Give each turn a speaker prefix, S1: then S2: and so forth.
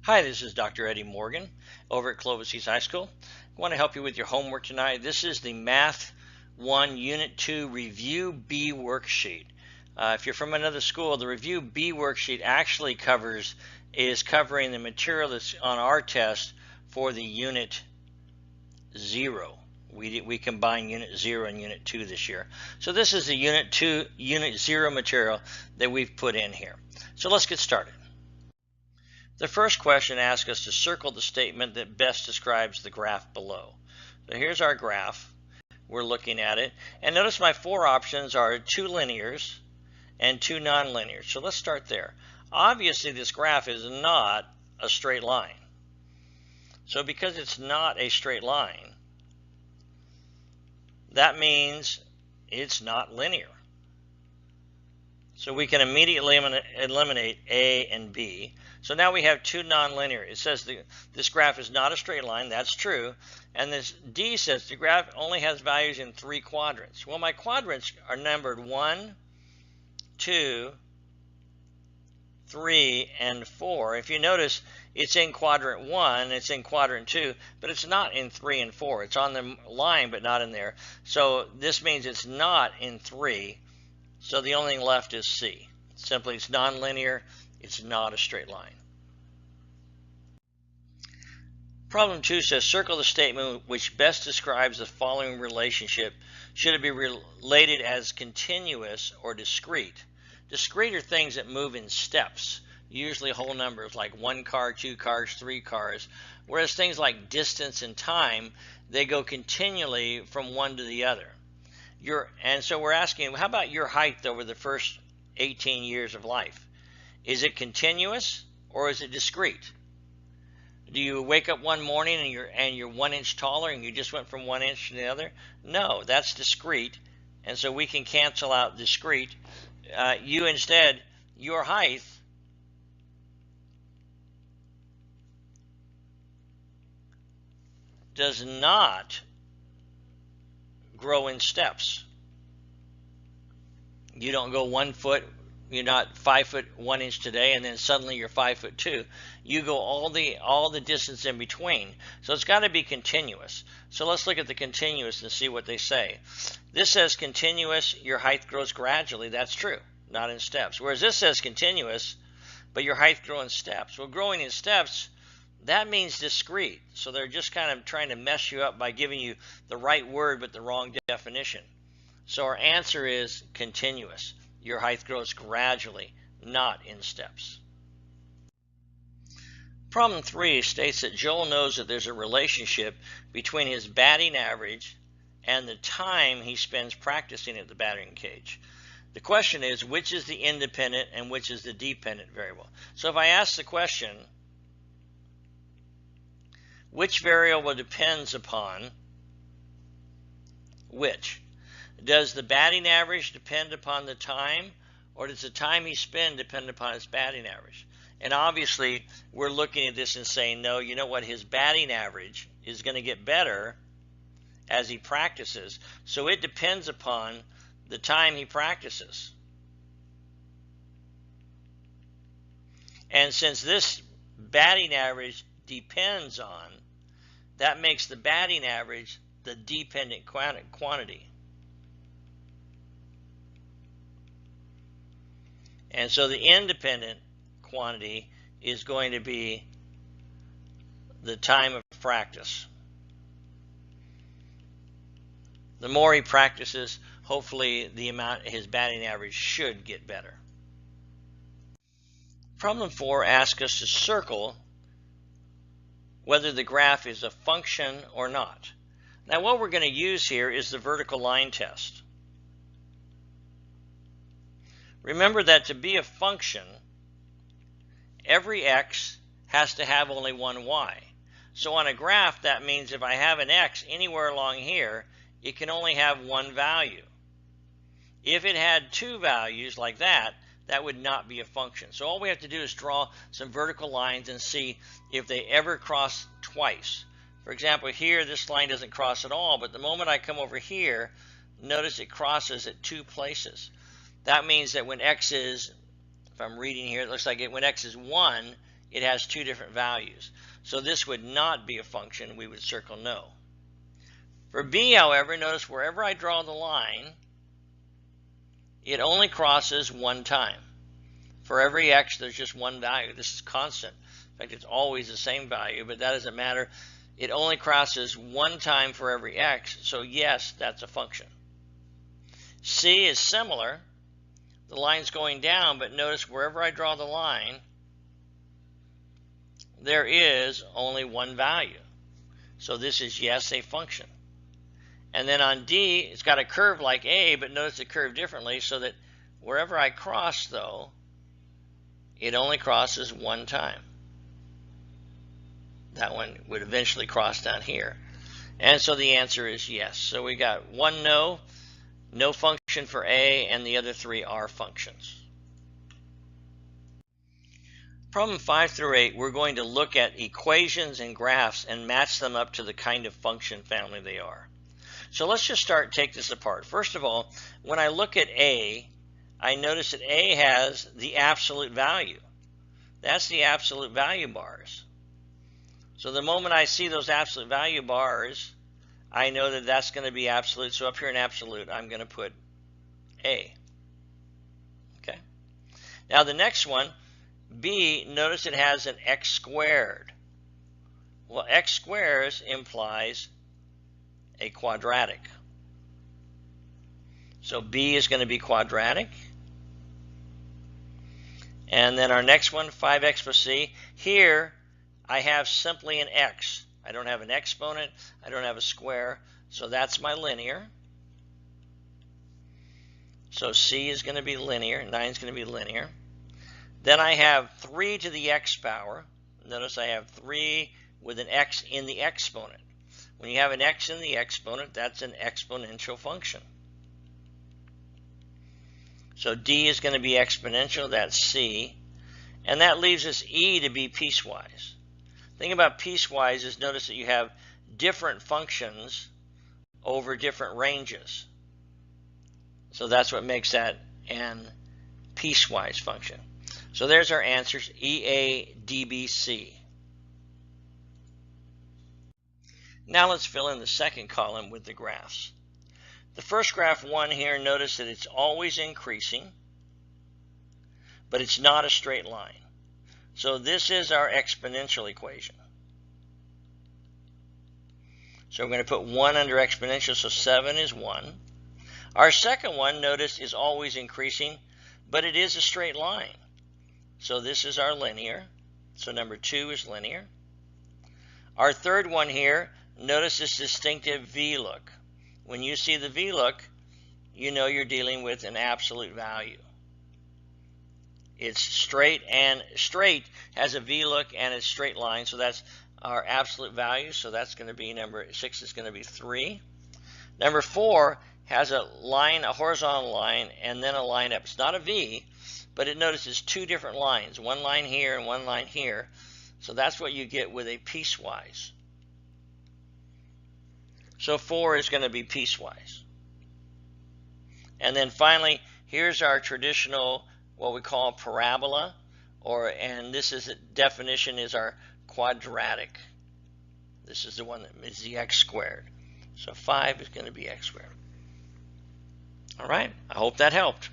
S1: Hi, this is Dr. Eddie Morgan over at Clovis East High School. I want to help you with your homework tonight. This is the Math 1 Unit 2 Review B worksheet. If you're from another school, the Review B worksheet actually is covering the material that's on our test for the Unit 0. We combine Unit 0 and Unit 2 this year. So this is the Unit 0 material that we've put in here. So let's get started. The first question asks us to circle the statement that best describes the graph below. So here's our graph. We're looking at it. And notice my four options are 2 linears and 2 nonlinears. So let's start there. Obviously, this graph is not a straight line. So because it's not a straight line, that means it's not linear. So we can immediately eliminate A and B. So now we have 2 nonlinear. It says this graph is not a straight line. That's true. And this D says the graph only has values in 3 quadrants. Well, my quadrants are numbered 1, 2, 3, and 4. If you notice, it's in quadrant 1, it's in quadrant 2, but it's not in 3 and 4. It's on the line, but not in there. So this means it's not in 3. So the only thing left is C. Simply, it's nonlinear. It's not a straight line. Problem 2 says, circle the statement which best describes the following relationship. Should it be related as continuous or discrete? Discrete are things that move in steps, usually whole numbers like 1 car, 2 cars, 3 cars, whereas things like distance and time, they go continually from one to the other. And so we're asking, how about your height over the first 18 years of life? Is it continuous or is it discrete? Do you wake up one morning and you're 1 inch taller and you just went from 1 inch to the other? No, that's discrete, and so we can cancel out discrete. Your height does not grow in steps. You don't go 1 foot, you're not 5 foot 1 inch today and then suddenly you're 5 foot 2. You go all the distance in between. So it's got to be continuous. So let's look at the continuous and see what they say. This says continuous, your height grows gradually. That's true, not in steps. Whereas this says continuous, but your height grows in steps. Well, growing in steps, that means discrete. So they're just kind of trying to mess you up by giving you the right word but the wrong definition. So our answer is continuous. Your height grows gradually, not in steps. Problem 3 states that Joel knows that there's a relationship between his batting average and the time he spends practicing at the batting cage. The question is, which is the independent and which is the dependent variable? So if I ask the question, which variable depends upon which? Does the batting average depend upon the time, or does the time he spends depend upon his batting average? And obviously, we're looking at this and saying, no, you know what? His batting average is going to get better as he practices, so it depends upon the time he practices. And since this batting average depends on, that makes the batting average the dependent quantity. And so the independent quantity is going to be the time of practice. The more he practices, hopefully the amount his batting average should get better. Problem 4 asks us to circle whether the graph is a function or not. Now what we're going to use here is the vertical line test. Remember that to be a function, every x has to have only one y. So on a graph, that means if I have an x anywhere along here, it can only have one value. If it had 2 values like that, that would not be a function. So all we have to do is draw some vertical lines and see if they ever cross twice. For example, here this line doesn't cross at all, but the moment I come over here, notice it crosses at 2 places. That means that when x is, if I'm reading here, it looks like when x is 1, it has two different values. So this would not be a function. We would circle no. For b, however, notice wherever I draw the line, it only crosses one time. For every x, there's just one value. This is constant. In fact, it's always the same value, but that doesn't matter. It only crosses one time for every x, so yes, that's a function. C is similar. The line's going down, but notice wherever I draw the line, there is only one value. So this is, yes, a function. And then on D, it's got a curve like A, but notice it curved differently, so that wherever I cross, though, it only crosses one time. That one would eventually cross down here. And so the answer is yes. So we got one no function for A, and the other three are functions. Problem 5 through 8, we're going to look at equations and graphs and match them up to the kind of function family they are. So let's just take this apart. First of all, when I look at A, I notice that A has the absolute value. That's the absolute value bars. So the moment I see those absolute value bars, I know that that's going to be absolute. So up here in absolute, I'm going to put A. Okay. Now the next one, B, notice it has an x squared. Well, x squares implies a quadratic. So B is going to be quadratic. And then our next one, 5x plus c. Here, I have simply an x. I don't have an exponent. I don't have a square. So that's my linear. So c is going to be linear. 9 is going to be linear. Then I have 3 to the x power. Notice I have 3 with an x in the exponent. When you have an x in the exponent, that's an exponential function. So d is going to be exponential. That's c. And that leaves us e to be piecewise. The thing about piecewise is notice that you have different functions over different ranges. So that's what makes that an piecewise function. So there's our answers, E, A, D, B, C. Now let's fill in the second column with the graphs. The first graph 1 here, notice that it's always increasing, but it's not a straight line. So this is our exponential equation. So we're going to put 1 under exponential, so 7 is 1. Our second one, notice, is always increasing, but it is a straight line. So this is our linear. So number 2 is linear. Our third one here, notice this distinctive V look. When you see the V look, you know you're dealing with an absolute value. It's straight, and straight has a V look and it's straight line, so that's our absolute value. So that's going to be number 6 is going to be 3. Number 4 has a line, a horizontal line, and then a line up. It's not a V, but it notices two different lines, one line here and one line here. So that's what you get with a piecewise. So 4 is going to be piecewise. And then finally, here's our traditional, what we call parabola, and this is definition is our quadratic. This is the one that is the x squared. So 5 is going to be x squared. All right, I hope that helped.